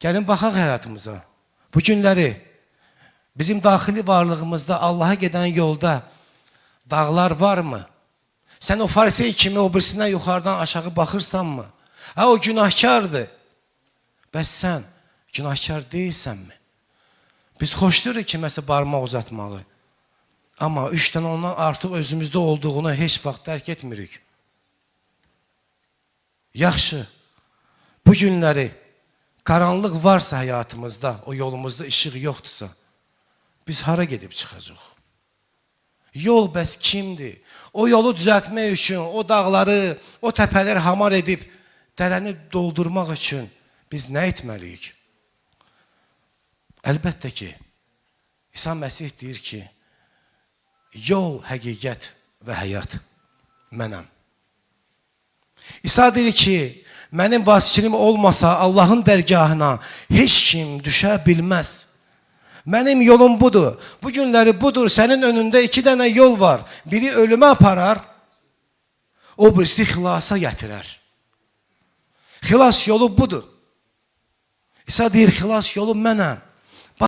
Gəlin baxaq həyatımıza. Bu günləri bizim daxili varlığımızda Allaha gedən yolda dağlar varmı? Sən o farisey kimi o birisindən yuxarıdan aşağı baxırsanmı? Ha, o günahkardır. Bəs sən günahkar deyilsənmi? Biz xoşduruq kiməsə barmaq uzatmağı. Amma 3 dənə ondan artıq özümüzdə olduğunu heç vaxt dərk etmirik. Yaxşı, bu günləri qaranlıq varsa həyatımızda, o yolumuzda işıq yoxdursa, biz hara gedib çıxacaq? Yol bəs kimdir? O yolu düzəltmək üçün, o dağları, o təpələri hamar edib, dərəni doldurmaq üçün biz nə etməliyik? Əlbəttə ki, İsa Məsih deyir ki, yol, həqiqət və həyat mənəm. İsa deyir ki, mənim vasitçilim olmasa Allahın dərgahına heç kim düşə bilməz. Mənim yolum budur. Bu günləri budur. Sənin önündə 2 dənə yol var. Biri ölümə aparar, o birisi xilasa gətirər. Xilas yolu budur. İsa deyir, xilas yolu mənəm.